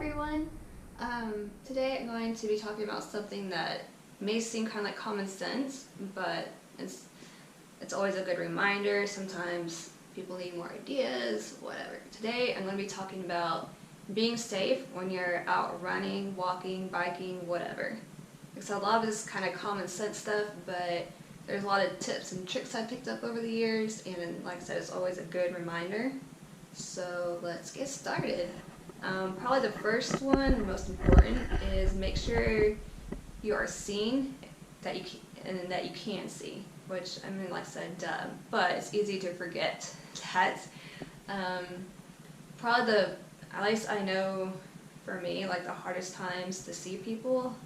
everyone! Today I'm going to be talking about something that may seem kind of like common sense, but it's always a good reminder. Sometimes people need more ideas, whatever. Today I'm going to be talking about being safe when you're out running, walking, biking, whatever. So a lot of this is kind of common sense stuff, but there's a lot of tips and tricks I picked up over the years, and like I said, it's always a good reminder. So let's get started. Probably the first one, and most important, is make sure you are seen that you can, and that you can see. Which, I mean, like I said, duh, but it's easy to forget that. Probably at least I know for me, like the hardest times to see people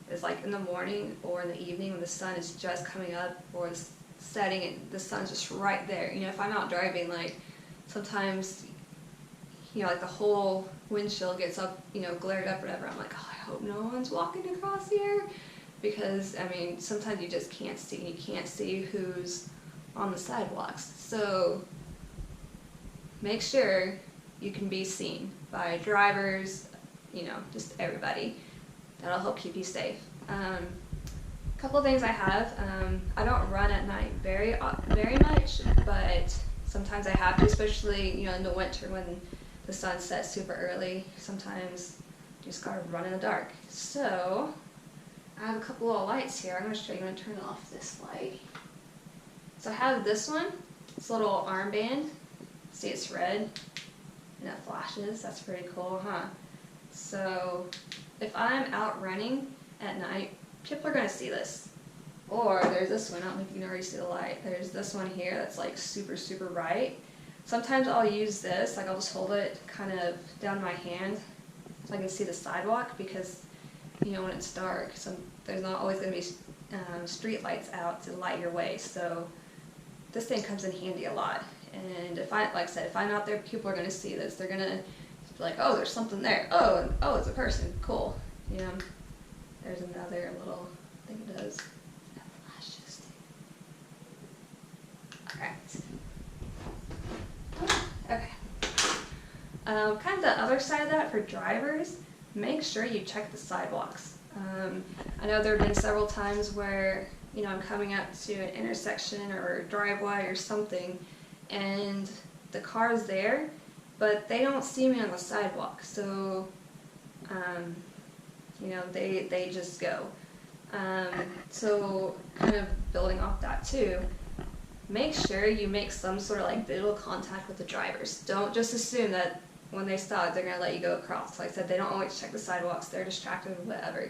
is like in the morning or in the evening when the sun is just coming up or it's setting and the sun's just right there. You know, if I'm out driving, like sometimes, you know, like the whole windshield gets up, you know, glared up or whatever. I'm like, oh, I hope no one's walking across here. Because, I mean, sometimes you just can't see. You can't see who's on the sidewalks. So make sure you can be seen by drivers, you know, just everybody. That'll help keep you safe. A couple of things I have. I don't run at night very much, but sometimes I have to, especially, you know, in the winter when the sun sets super early. Sometimes you just gotta run in the dark. So I have a couple of lights here. I'm going to show you. I'm going to turn off this light. So I have this one. It's a little armband. See, it's red and it flashes. That's pretty cool, huh? So if I'm out running at night, people are going to see this. Or there's this one. I don't know if you can already see the light. There's this one here that's like super, super bright. Sometimes I'll use this. Like I'll just hold it kind of down my hand so I can see the sidewalk because, you know, when it's dark, there's not always going to be street lights out to light your way. So this thing comes in handy a lot. And if like I said, if I'm out there, people are going to see this. They're going to be like, oh, there's something there. Oh, it's a person. Cool. You know, there's another little thing it does. That flashes. Alright. Okay. Kind of the other side of that for drivers, make sure you check the sidewalks. I know there have been several times where, you know, I'm coming up to an intersection or a driveway or something, and the car's there, but they don't see me on the sidewalk, so, you know, they just go. So kind of building off that too, make sure you make some sort of like visual contact with the drivers. Don't just assume that when they stop, they're going to let you go across. Like I said, they don't always check the sidewalks. They're distracted or whatever.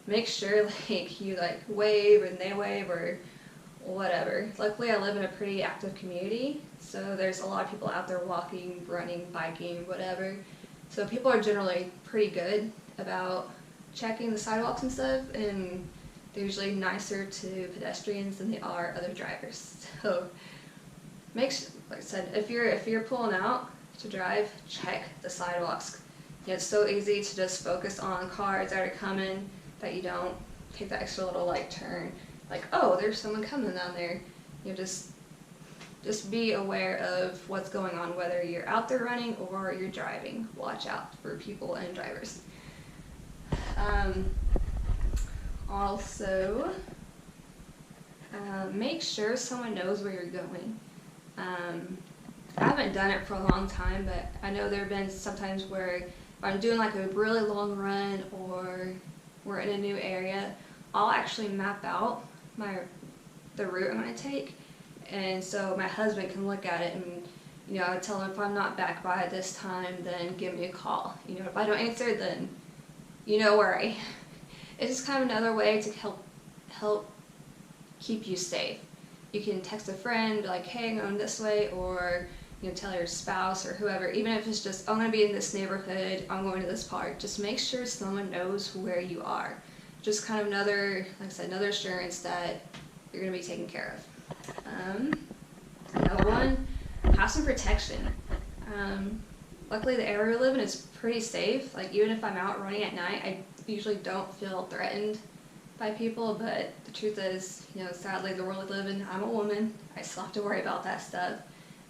Make sure like you like wave and they wave or whatever. Luckily, I live in a pretty active community, so there's a lot of people out there walking, running, biking, whatever. So people are generally pretty good about checking the sidewalks and stuff, and they're usually nicer to pedestrians than they are other drivers. So make sure, like I said, if you're pulling out to drive, check the sidewalks. You know, it's so easy to just focus on cars that are coming that you don't take that extra little like turn. Like, oh, there's someone coming down there. You know, just be aware of what's going on, whether you're out there running or you're driving. Watch out for people and drivers. Also, make sure someone knows where you're going. I haven't done it for a long time, but I know there have been sometimes where if I'm doing like a really long run or we're in a new area, I'll actually map out the route I'm going to take, and so my husband can look at it and, you know, I would tell him if I'm not back by this time, then give me a call. You know, if I don't answer, then you know where I am. It's just kind of another way to help keep you safe. You can text a friend like, hey, I'm going this way, or you know, tell your spouse or whoever, even if it's just, I'm going to be in this neighborhood, I'm going to this park, just make sure someone knows where you are. Just kind of another, like I said, another assurance that you're going to be taken care of. Another one, have some protection. Luckily the area we live in is pretty safe. Like even if I'm out running at night, I usually don't feel threatened by people, but the truth is, you know, sadly the world we live in, I'm a woman, I still have to worry about that stuff.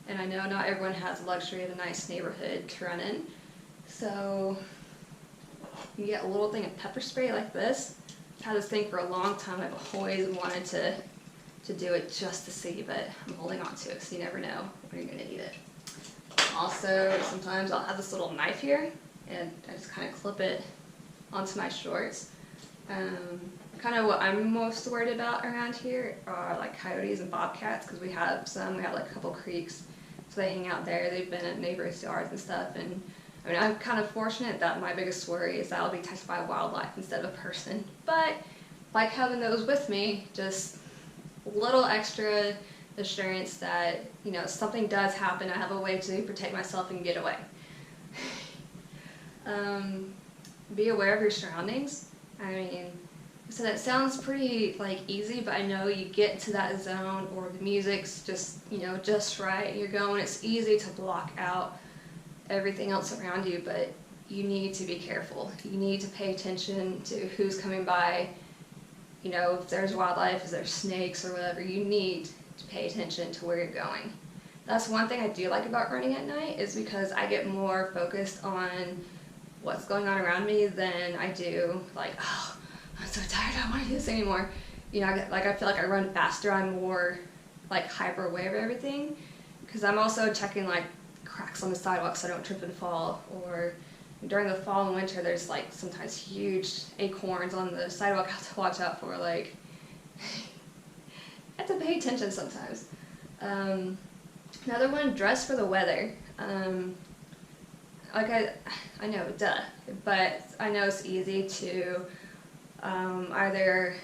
And I know not everyone has the luxury of a nice neighborhood to run in. So you get a little thing of pepper spray like this. I've had this thing for a long time. I've always wanted to do it just to see, but I'm holding on to it, so you never know when you're gonna need it. Also, sometimes I'll have this little knife here, and I just kind of clip it onto my shorts. Kind of what I'm most worried about around here are like coyotes and bobcats, because we have like a couple creeks, so they hang out there. They've been at neighbors' yards and stuff, and I mean, I'm kind of fortunate that my biggest worry is that I'll be touched by wildlife instead of a person, but like having those with me, just a little extra assurance that, you know, if something does happen, I have a way to protect myself and get away. Be aware of your surroundings. I mean, so that sounds pretty like easy, but I know you get to that zone or the music's just, you know, just right, you're going, it's easy to block out everything else around you, but you need to be careful. You need to pay attention to who's coming by. You know, if there's wildlife, if there's snakes or whatever, you need to pay attention to where you're going. That's one thing I do like about running at night, is because I get more focused on what's going on around me than I do like, oh, I'm so tired, I don't want to do this anymore. You know, I feel like I run faster, I'm more like hyper aware of everything, because I'm also checking like cracks on the sidewalk so I don't trip and fall, or during the fall and winter there's like sometimes huge acorns on the sidewalk I have to watch out for. Like, I have to pay attention sometimes. Another one, dress for the weather. Like I know, duh, but I know it's easy to either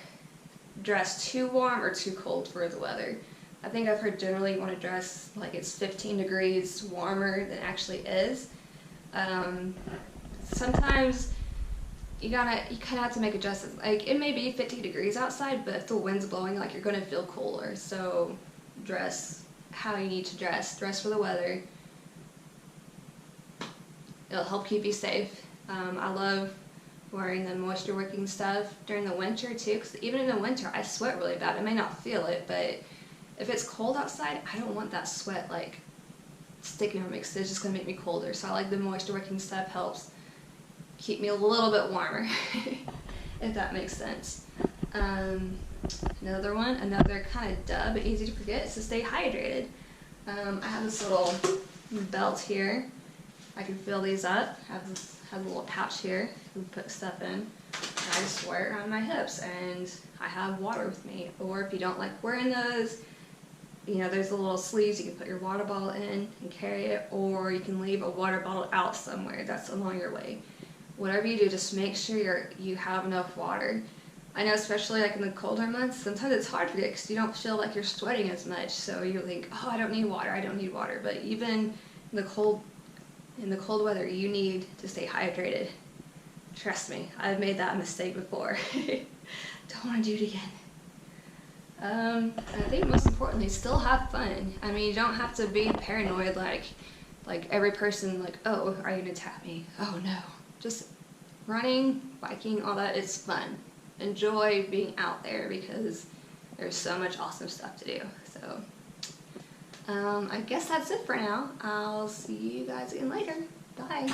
dress too warm or too cold for the weather. I think I've heard generally you want to dress like it's 15 degrees warmer than it actually is. Sometimes you kind of have to make adjustments. Like, it may be 50 degrees outside, but if the wind's blowing, like, you're gonna feel cooler. So dress how you need to dress. Dress for the weather. It'll help keep you safe. I love wearing the moisture wicking stuff during the winter too, because even in the winter I sweat really bad. I may not feel it, but if it's cold outside, I don't want that sweat like sticking on me, because it's just gonna make me colder. So I like the moisture wicking stuff, helps keep me a little bit warmer, if that makes sense. Another kind of duh but easy to forget, is to stay hydrated. I have this little belt here. I can fill these up. Has a little pouch here. You can put stuff in. And I just wear it around my hips, and I have water with me. Or if you don't like wearing those, you know, there's the little sleeves. You can put your water bottle in and carry it, or you can leave a water bottle out somewhere that's along your way. Whatever you do, just make sure you have enough water. I know, especially like in the colder months, sometimes it's hard to get because you don't feel like you're sweating as much. So you think, oh, I don't need water, I don't need water. But even in the cold weather, you need to stay hydrated. Trust me, I've made that mistake before. Don't want to do it again. And I think most importantly, still have fun. I mean, you don't have to be paranoid like every person, like, oh, are you gonna attack me? Oh no. Just running, biking, all that is fun. Enjoy being out there, because there's so much awesome stuff to do. So I guess that's it for now. I'll see you guys again later. Bye.